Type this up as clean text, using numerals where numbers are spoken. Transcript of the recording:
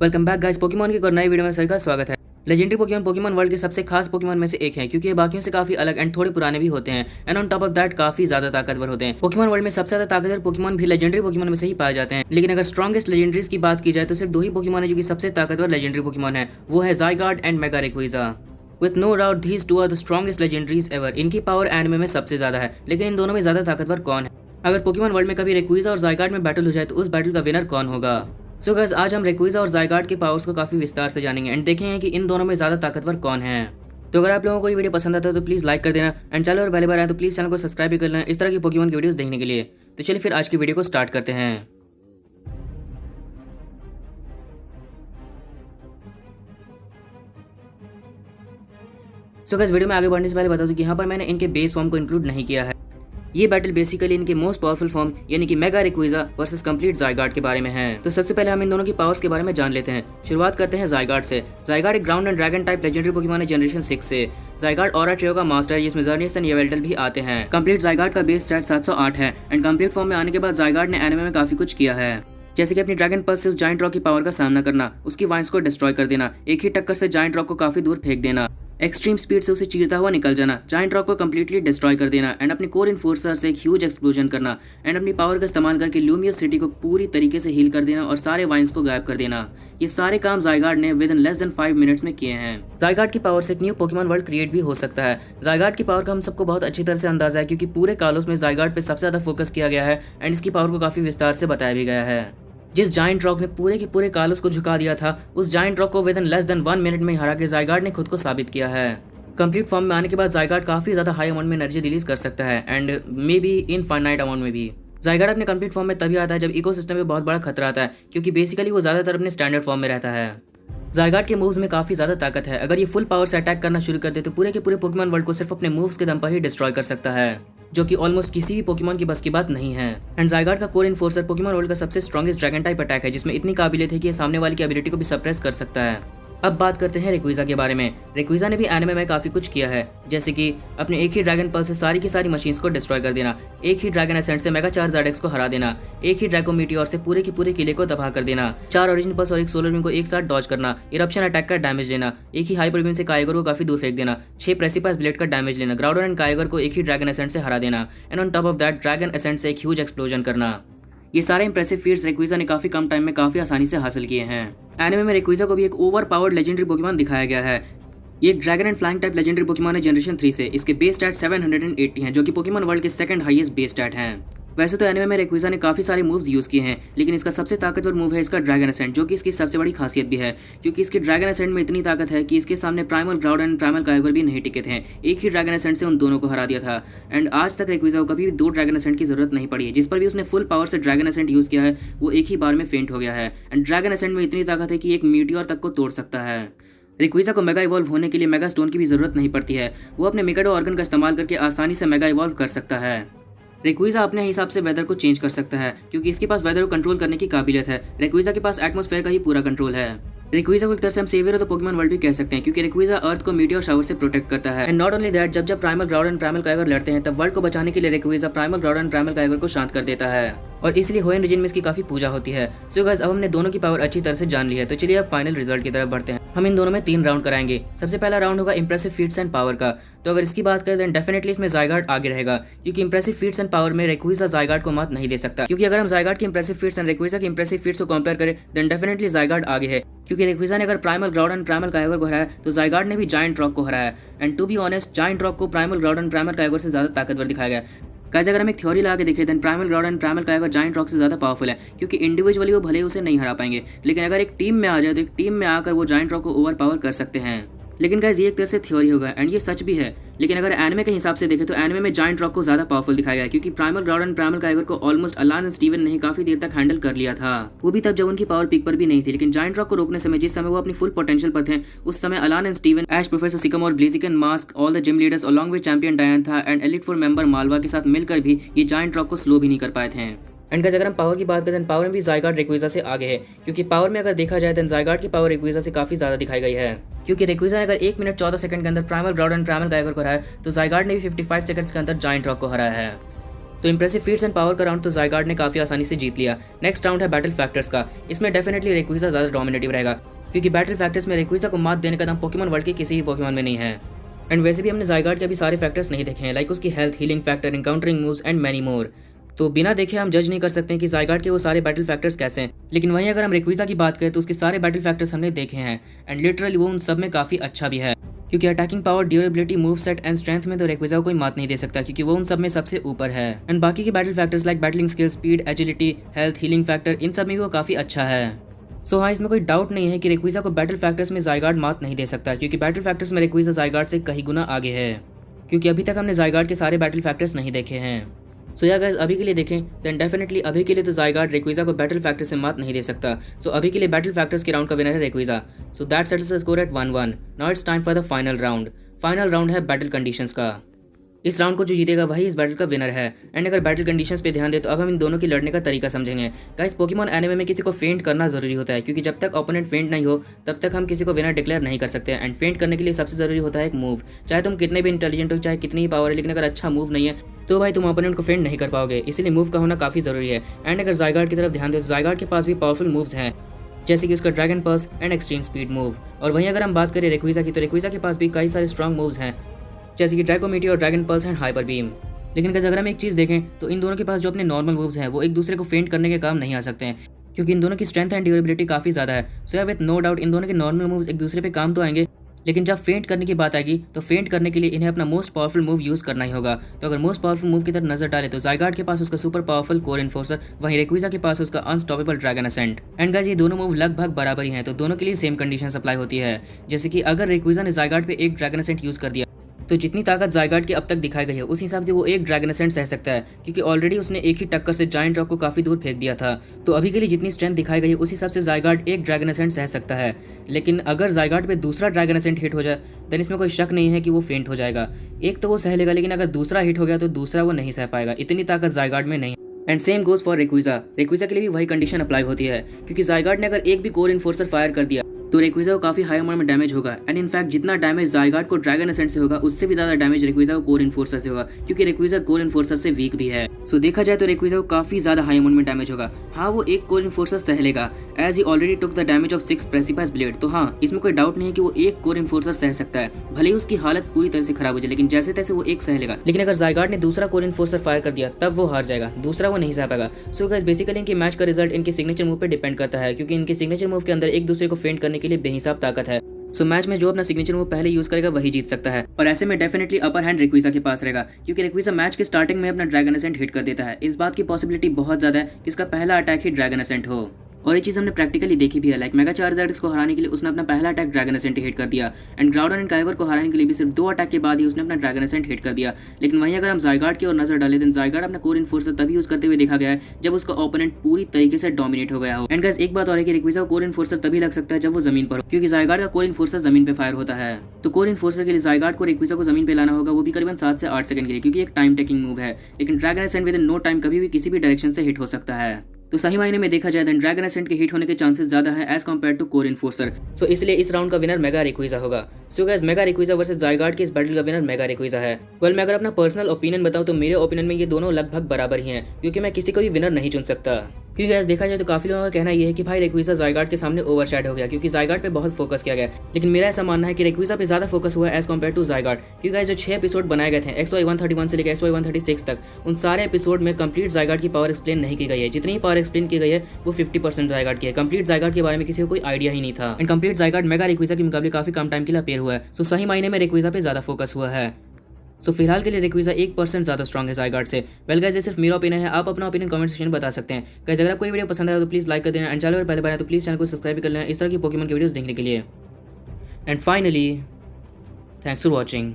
Welcome back guys, Pokemon की एक और नई वीडियो में सभी का स्वागत है। लेजेंडरी पोकेमॉन पोकेमॉन वर्ल्ड के सबसे खास पोकेमॉन में से एक है, क्योंकि ये बाकियों से काफी अलग एंड थोड़े पुराने भी होते हैं and on top of that काफी ज्यादा ताकतवर होते हैं। पोकेमॉन वर्ल्ड में सबसे ज्यादा ताकतवर पोकेमॉन भी लेजेंडरी पोकेमॉन में से ही पाए जाते हैं, लेकिन अगर स्ट्रॉन्गेस्ट लेजेंडरीज की बात की जाए तो सिर्फ दो ही पोकेमॉन है जो कि सबसे ताकतवर लेजेंडरी पोकेमॉन है, वो है Zygarde and mega Rayquaza. With no doubt these two are the strongest legendaries ever. इनकी पावर एनिमे में सबसे ज्यादा है, लेकिन इन दोनों में ज्यादा ताकतवर कौन है? अगर पोकेमॉन वर्ल्ड में कभी रेक्विज़ा और ज़ायगार्ड में बैटल हो जाए तो उस बैटल का विनर कौन होगा? सो गाइस, आज हम रेक्विज़ा और ज़ायगार्ड के पावर्स को काफी विस्तार से जानेंगे एंड देखेंगे कि इन दोनों में ज्यादा ताकतवर कौन है। तो अगर आप लोगों को ये वीडियो पसंद आता है तो प्लीज लाइक कर देना एंड चैनल और पहली बार आए तो प्लीज चैनल को सब्सक्राइब भी कर लेना इस तरह की पोकेमॉन की वीडियोस देखने के लिए। तो चलिए फिर आज की वीडियो को स्टार्ट करते हैं। सो गाइस, वीडियो में आगे बढ़ने से पहले बता दूं कि यहाँ पर मैंने इनके बेस फॉर्म को इंक्लूड नहीं किया है। ये बैटल बेसिकली इनके मोस्ट पावरफुल फॉर्म यानी कि मेगा रेक्विज़ा वर्सेस कंप्लीट ज़ायगार्ड के बारे में है। तो सबसे पहले हम इन दोनों की पावर्स के बारे में जान लेते हैं। शुरुआत करते हैं ज़ायगार्ड से। ज़ायगार्ड एक ground and dragon type legendary Pokemon है जनरेशन 6 से। ज़ायगार्ड ऑरा ट्रियो का मास्टर है, जिसमें ज़र्नियस एंड येवेल्टल भी आते हैं। कंप्लीट ज़ायगार्ड का बेस स्टैट 708 है एंड कंप्लीट फॉर्म में आने के बाद ज़ायगार्ड ने एनिमे में काफी कुछ किया है, जैसे कि अपनी ड्रैगन पल्स से उस जायंट रॉक की पावर का सामना करना, उसकी वाइन्स को डिस्ट्रॉय कर देना, एक ही टक्कर से जायंट रॉक को काफी दूर फेंक देना, एक्सट्रीम स्पीड से उसे चीरता हुआ निकल जाना, जायंट रॉक को कंप्लीटली डिस्ट्रॉय कर देना एंड अपने कोर इन्फोर्सर से एक ह्यूज एक्सप्लोजन करना एंड अपनी पावर का इस्तेमाल करके ल्यूमियस सिटी को पूरी तरीके से हील कर देना और सारे वाइन्स को गायब कर देना। ये सारे काम ज़ायगार्ड ने with in less than 5 minutes में किए हैं। ज़ायगार्ड की पावर से एक न्यू पोकेमॉन वर्ल्ड क्रिएट भी हो सकता है। ज़ायगार्ड की पावर का हम सबको बहुत अच्छी तरह से अंदाजा है, क्योंकि पूरे कालोस में ज़ायगार्ड पे सबसे ज्यादा फोकस किया गया है एंड इसकी पावर को काफी विस्तार से बताया भी गया है। जिस जायंट रॉक ने पूरे के पूरे कालोस को झुका दिया था, उस जायंट रॉक को with in less than 1 minute में हरा के ज़ायगार्ड ने खुद को साबित किया है। कंप्लीट फॉर्म में आने के बाद ज़ायगार्ड काफी ज्यादा हाई अमाउंट में एनर्जी रिलीज कर सकता है and may be infinite amount में भी। ज़ायगार्ड अपने कंप्लीट फॉर्म में तभी आता है जब इकोसिस्टम में बहुत बड़ा खतरा आता है, क्योंकि बेसिकली वो ज्यादातर अपने स्टैंडर्ड फॉर्म में रहता है। ज़ायगार्ड के मूव्स में काफी ज्यादा ताकत है। अगर ये फुल पावर से अटैक करना शुरू कर दे तो पूरे के पूरे पोकेमॉन वर्ल्ड को सिर्फ अपने मूव्स के दम पर ही डिस्ट्रॉय कर सकता है, जो कि ऑलमोस्ट किसी भी पोकेमॉन की बस की बात नहीं है। एंड ज़ायगार्ड का कोर इन्फोर्सर पोकेमॉन वर्ल्ड का सबसे स्ट्रॉन्गेस्ट ड्रैगन टाइप अटैक है, जिसमें इतनी काबिलियत है कि ये सामने वाले की एबिलिटी को भी सप्रेस कर सकता है। अब बात करते हैं रेक्विज़ा के बारे में। रेक्विज़ा ने भी एनिमे में काफी कुछ किया है, जैसे कि अपने एक ही ड्रैगन पल्स से सारी की सारी मशीन्स को डिस्ट्रॉय कर देना, एक ही ड्रैगन एसेंट से मेगा चार्जार्डेक्स को हरा देना, एक ही ड्रैगो मीटियोर से पूरे के पूरे किले को तबाह कर देना, 4 ओरिजिन पल्स और एक सोलर बीम को एक साथ डॉज करना, इरप्शन अटैक का डैमेज लेना, एक ही हाइपर बीम से कायगर को काफी दूर फेंक देना, 6 प्रेसिपास ब्लेड का डैमेज लेना, ग्राउडर एंड कायगर को एक ही ड्रैगन एसेंट से हरा देना and on top of that dragon ascent से एक ह्यूज एक्सप्लोजन करना। ये सारे इंप्रेसिव फीट्स रेक्विज़ा ने काफी कम टाइम में काफी आसानी से हासिल किए हैं। एनिमे में रेक्विज़ा को भी एक ओवर पावर्ड लेजेंडरी पोकेमॉन दिखाया गया है। ये एक dragon and flying type legendary Pokemon है जनरेशन 3 से। इसके बेस स्टैट 780 हैं, जो कि पोकेमॉन वर्ल्ड के सेकंड हाईएस्ट बेस स्टैट हैं। वैसे तो एनिमे में रेक्विज़ा ने काफी सारे मूव्स यूज किए हैं, लेकिन इसका सबसे ताकतवर मूव है इसका ड्रैगन एसेंट, जो कि इसकी सबसे बड़ी खासियत भी है, क्योंकि इसके ड्रैगन एसेंट में इतनी ताकत है कि इसके सामने प्राइमल ग्राउड एंड प्राइमल कायगर भी नहीं टिके थे। एक ही ड्रैगन एसेंट से उन दोनों को हरा दिया था एंड आज तक रेक्विज़ा को कभी भी 2 ड्रैगन एसेंट की जरूरत नहीं पड़ी है। जिस पर भी उसने फुल पावर से ड्रैगन एसेंट यूज किया है वो एक ही बार में फेंट हो गया है एंड ड्रैगन एसेंट में इतनी ताकत है कि एक मीटियोर तक को तोड़ सकता है। रेक्विज़ा को मेगा इवॉल्व होने के लिए मेगा स्टोन की भी जरूरत नहीं पड़ती है, वो अपने मिकाडो ऑर्गन का इस्तेमाल करके आसानी से मेगा इवॉल्व कर सकता है। रेक्विज़ा अपने हिसाब से वेदर को चेंज कर सकता है, क्योंकि इसके पास वेदर को कंट्रोल करने की काबिलियत है। रेक्विज़ा के पास एटमॉस्फेयर का ही पूरा कंट्रोल है। रेक्विज़ा को एक तरह से हम saviour of the Pokemon world भी कह सकते हैं, क्योंकि रेक्विज़ा अर्थ को मीटियोर शावर से प्रोटेक्ट करता है। एंड नॉट ओनली दैट, जब प्राइमल ग्राउड एंड प्राइमल कायगर लड़ते हैं तब वर्ल्ड को बचाने के लिए रेक्विज़ा प्राइमल ग्राउड एंड प्राइमल कायगर को शांत कर देता है और इसलिए होएन रीजन में इसकी काफी पूजा होती है। सो गाइस, अब हमने दोनों की पावर अच्छी तरह से जान ली है, तो चलिए अब फाइनल रिजल्ट की तरफ बढ़ते हैं। हम इन दोनों में 3 राउंड कराएंगे। सबसे पहला राउंड होगा इंप्रेसिव फीट्स एंड पावर का। तो अगर इसकी बात करें तो डेफिनेटली इसमें ज़ायगार्ड आगे रहेगा, क्योंकि इंप्रेसिव फीट्स एंड पावर में रेक्विज़ा ज़ायगार्ड को मात नहीं दे सकता। क्योंकि अगर हम ज़ायगार्ड की इंप्रेसिव फीट्स एंड रेक्विज़ा की इंप्रेसिव फीट्स को कंपेयर करें देन डेफिनेटली ज़ायगार्ड आगे है, क्योंकि रेक्विज़ा ने अगर प्राइमल ग्राउड एंड प्राइमल कायगर को हराया तो ज़ायगार्ड ने भी जायंट रॉक को हराया। And to be honest, giant rock को primal Groudon and primal Kyogre से ज्यादा ताकतवर दिखाया गया। गाइस, अगर हम एक थ्योरी लगा के देखें then primal Groudon and primal Kyogre giant rock से ज्यादा पावरफुल है, क्योंकि इंडिविजुअली वो भले ही उसे नहीं हरा पाएंगे, लेकिन अगर एक टीम में आ जाए तो एक टीम में आकर वो जायंट रॉक को ओवर पावर कर सकते हैं। लेकिन गाइस, ये एक तरह से थ्योरी होगा एंड ये सच भी है, लेकिन अगर एनिमे के हिसाब से देखें तो एनिमे में जायंट रॉक को ज्यादा पावरफुल दिखाया गया है, क्योंकि प्राइमल ग्राउड एंड प्राइमल कायगर को ऑलमोस्ट अलान एंड स्टीवन ने काफी देर तक हैंडल कर लिया था। वो भी तब जब उनकी पावर पीक पर भी नहीं थी। लेकिन जायंट रॉक को रोकने समय, जिस समय वो अपनी फुल पोटेंशियल पर थे, उस समय Alain and Steven, Ash, professor Sycamore, Blaziken, mask, all the gym leaders along with champion Diantha and elite 4 member Malva के साथ मिलकर भी ये जायंट रॉक को स्लो भी नहीं कर पाए थे। एंड गाइस, अगर हम पावर की बात करें, पावर में भी ज़ायगार्ड रेक्विज़ा से आगे है, क्योंकि पावर में अगर देखा जाए तो ज़ायगार्ड की पावर रेक्विज़ा से काफी ज्यादा दिखाई गई है। क्योंकि रेक्विज़ा ने अगर 1 मिनट 14 सेकंड के अंदर प्राइमल ग्राउड एंड प्राइमल कायगर को हराया, तो ज़ायगार्ड ने भी 55 सेकंड्स के अंदर जायंट रॉक को हराया है। तो इंप्रेसिव फीट्स एंड पावर का राउंड तो ज़ायगार्ड ने काफ़ी आसानी से जीत लिया। नेक्स्ट राउंड है बैटल फैक्टर्स का। इसमें डेफिनेटली रेक्विज़ा ज़्यादा डोमिनेटिव रहेगा, क्योंकि बैटल फैक्टर्स में रेक्विज़ा को मात देने का दम पोकेमॉन वर्ल्ड के किसी भी पोकेमॉन में नहीं है। एंड वैसे भी हमने ज़ायगार्ड के अभी सारे फैक्टर्स नहीं देखे हैं, लाइक उसकी health, healing factor, encountering moves and many more. तो बिना देखे हम जज नहीं कर सकते हैं कि ज़ायगार्ड के वो सारे बैटल फैक्टर्स कैसे हैं। लेकिन वहीं अगर हम रेक्विज़ा की बात करें तो उसके सारे बैटल फैक्टर्स हमने देखे हैं एंड लिटरली वो उन सब में काफ़ी अच्छा भी है, क्योंकि attacking power, durability, move set and strength में तो रेक्विज़ा को कोई मात नहीं दे सकता, क्योंकि वो उन सब में सबसे ऊपर है। एंड बाकी के battle factors like battling skill, speed, agility, health, healing factor, इन सब में भी वो काफ़ी अच्छा है। सो हाँ, इसमें कोई डाउट नहीं है कि रेक्विज़ा को बैटल फैक्टर्स में ज़ायगार्ड मात नहीं दे सकता, क्योंकि बैटल फैक्टर्स में रेक्विज़ा ज़ायगार्ड से कहीं गुना आगे है, क्योंकि अभी तक हमने ज़ायगार्ड के सारे बैटल फैक्टर्स नहीं देखे हैं। सो या गाइस, अभी के लिए देखें देन डेफिनेटली अभी के लिए तो ज़ायगार्ड रेक्विज़ा को बैटल फैक्टर से मात नहीं दे सकता। सो अभी के लिए बैटल फैक्टर्स के राउंड का विनर है Rayquaza. So that settles the score at 1-1। Now it's time for the final round. Final round है बैटल कंडीशंस का। इस राउंड को जो जीतेगा वही इस बैटल का विनर है। एंड अगर बैटल कंडीशंस पे ध्यान दे तो अब हम इन दोनों के लड़ने का तरीका समझेंगे। गाइस, पोकेमॉन एनिमे में किसी को फेंट करना जरूरी होता है, क्योंकि जब तक ओपोनेंट फेंट नहीं हो तब तक हम किसी को विनर डिक्लेयर नहीं कर सकते। एंड फेंट करने के लिए सबसे जरूरी होता है एक मूव। चाहे तुम कितने भी इंटेलिजेंट हो, चाहे कितनी ही पावर है, लेकिन अगर अच्छा मूव नहीं है तो भाई तुम ओपोनेंट को फेंट नहीं कर पाओगे। इसलिए मूव का होना काफी जरूरी है। एंड अगर ज़ायगार्ड की तरफ ध्यान दे तो ज़ायगार्ड के पास भी पावरफुल मूव्स हैं, जैसे कि उसका dragon pulse and extreme speed move. और वहीं अगर हम बात करें रेक्विज़ा की तो रेक्विज़ा के पास भी कई सारे स्ट्रॉन्ग मूव्स हैं, जैसे कि Drago meteor, dragon pulse and hyper beam. लेकिन अगर हम एक चीज़ देखें तो इन दोनों के पास जो अपने नॉर्मल मूव्स हैं वो एक दूसरे को फेंट करने के काम नहीं आ सकते हैं, क्योंकि इन दोनों की स्ट्रेंथ एंड ड्यूरेबिलिटी काफ़ी ज़्यादा है। सो या विद नो डाउट इन दोनों के नॉर्मल मूव्स एक दूसरे पे काम तो आएंगे, लेकिन जब फेंट करने की बात आएगी तो फेंट करने के लिए इन्हें अपना मोस्ट पावरफुल मूव यूज़ करना ही होगा। तो अगर मोस्ट पावरफुल मूव की तरफ नजर डाले तो ज़ायगार्ड के पास उसका सुपर पावरफुल कोर इन्फोर्सर, वहीं रेक्विज़ा के पास उसका unstoppable dragon ascent. And guys, ये दोनों मूव लगभग बराबर ही हैं, तो दोनों के लिए सेम कंडीशन अप्लाई होती है। जैसे कि अगर रेक्विज़ा ने ज़ायगार्ड पे एक ड्रैगन असेंट यूज़ कर दिया तो जितनी ताकत ज़ायगार्ड की अब तक दिखाई गई है उस हिसाब से वो एक ड्रैगन असेंट सह सकता है, क्योंकि ऑलरेडी उसने एक ही टक्कर से जायंट रॉक को काफ़ी दूर फेंक दिया था। तो अभी के लिए जितनी स्ट्रेंथ दिखाई गई है उस हिसाब से ज़ायगार्ड एक ड्रैगन असेंट सह सकता है। लेकिन अगर ज़ायगार्ड पे दूसरा ड्रैगन असेंट हिट हो जाए देन इसमें कोई शक नहीं है कि वो फेंट हो जाएगा। एक तो वो सह लेगा, लेकिन अगर दूसरा हिट हो गया तो दूसरा वो नहीं सह पाएगा, इतनी ताकत ज़ायगार्ड में नहीं। And same goes for Rayquaza. Rayquaza के लिए भी वही कंडीशन अप्लाई होती है, क्योंकि ज़ायगार्ड ने अगर एक भी कोर इन्फोर्सर फायर कर दिया तो रेक्विज़ा को काफ़ी हाई अमाउंट में डैमेज होगा। एंड इनफैक्ट जितना डैमेज ज़ायगार्ड को ड्रैगन असेंट से होगा उससे भी ज़्यादा डैमेज रेक्विज़ा को कोर इन्फोर्सर से होगा, क्योंकि रेक्विज़ा कोर इन्फोर्सर से वीक भी है। सो देखा जाए तो रेक्विज़ा को काफ़ी ज़्यादा हाई अमाउंट में डैमेज होगा। हाँ, वो एक कोर इन्फोर्सर सह लेगा as he already took the damage of 6 precipice blade. तो हाँ, इसमें कोई डाउट नहीं है कि वो एक कोर इन्फोर्सर सह सकता है, भले ही उसकी हालत पूरी तरह से खराब हो जाए, लेकिन जैसे तैसे वो एक सह लेगा। लेकिन अगर ज़ायगार्ड ने दूसरा कोर इन्फोर्सर फायर कर दिया तब वो हार जाएगा, दूसरा वो नहीं सह पाएगा। सो गाइस, बेसिकली इनके मैच का रिजल्ट इनके सिग्नेचर मूव पे डिपेंड करता है, क्योंकि इनके सिग्नेचर मूव के अंदर एक दूसरे को फेंट करने के लिए बेहिसाब ताकत है। सो मैच में जो अपना सिग्नेचर मूव पहले यूज करेगा वही जीत सकता है, और ऐसे में डेफिनेटली अपर हैंड रेक्विज़ा के पास रहेगा, क्योंकि रेक्विज़ा मैच के स्टार्टिंग में अपना ड्रैगन असेंट हिट कर देता है। इस बात की पॉसिबिलिटी बहुत ज्यादा है कि इसका पहला अटैक ही ड्रैगन असेंट हो, और ये चीज़ हमने प्रैक्टिकली देखी भी है। लाइक मेगा चार्जर्ड को हराने के लिए उसने अपना पहला अटैक ड्रैगन असेंट हिट कर दिया, एंड ग्राउडन एंड काइगर को हराने के लिए भी सिर्फ 2 अटैक के बाद ही उसने अपना ड्रैगन असेंट हिट कर दिया। लेकिन वहीं अगर हम ज़ायगार्ड की ओर नजर डालें तो ज़ायगार्ड अपना कोर इन्फोर्सर तभी यूज करते हुए देखा गया है जब उसका ओपोनेंट पूरी तरीके से डोमिनेट हो गया हो। एंड गाइस, एक बात और है कि रेक्विज़ा को कोर इन्फोर्सर तभी लग सकता है जब वो जमीन पर हो, क्योंकि ज़ायगार्ड का कोर इन्फोर्सर जमीन पे फायर होता है। तो कोर इन्फोर्सर के लिए ज़ायगार्ड को रेक्विज़ा को जमीन पे लाना होगा, वो भी करीबन 7 से 8 सेकंड के लिए, क्योंकि एक टाइम टेकिंग मूव है। लेकिन dragon ascent within no time कभी भी किसी भी डायरेक्शन से हिट हो सकता है। तो सही मायने में देखा जाए तो ड्रैगन असेंट के हिट होने के चांसेस ज्यादा हैं as compare to core enforcer. So इसलिए इस राउंड का विनर मेगा रेक्विज़ा होगा। So guys, mega Rayquaza versus Zygarde के इस बैटल का विनर मेगा रेक्विज़ा है। वेल, मैं अगर अपना पर्सनल ओपिनियन बताऊं तो मेरे ओपिनियन में ये दोनों लगभग बराबर ही हैं, क्योंकि मैं किसी को भी विनर नहीं चुन सकता। क्योंकि गाइस देखा जाए तो काफी लोगों का कहना यह है कि भाई रेक्विज़ा ज़ायगार्ड के सामने ओवरशैड हो गया, क्योंकि ज़ायगार्ड पे बहुत फोकस किया गया। लेकिन मेरा ऐसा मानना है कि रेक्विज़ा पे ज्यादा फोकस हुआ है एज कम्पेयर टू ज़ायगार्ड, क्योंकि गाइस जो 6 एपिसोड बनाए गए थे XY 131 से लेकर XY 136 तक, उन सारे एपिसोड में कंप्लीट ज़ायगार्ड की पावर एक्सप्लेन नहीं की गई है। जितनी पावर एक्सप्लेन की गई है वो 50% ज़ायगार्ड की है। कंप्लीट ज़ायगार्ड के बारे में किसी को कोई आइडिया ही नहीं था। एंड कंप्लीट ज़ायगार्ड मेगा रेक्विज़ा के मुकाबले काफी कम टाइम के लिए अपेयर हुआ है। सो सही मायने में रेक्विज़ा पे ज्यादा फोकस हुआ है। सो फिलहाल के लिए रेक्विज़ा 1% ज़्यादा स्ट्रॉन्ग है ज़ायगार्ड से। वेल गाइस, ये सिर्फ मेरा ओपिनियन है, आप अपना ओपिनियन कमेंट सेक्शन में बता सकते हैं। गाइस, अगर आपको ये वीडियो पसंद आया तो प्लीज़ लाइक कर देना, एंड चैनल पर पहले बनाए तो प्लीज़ चैनल को सब्सक्राइब कर लेना इस तरह की पोकेमॉन की वीडियोस देखने के लिए। And finally, thanks for watching.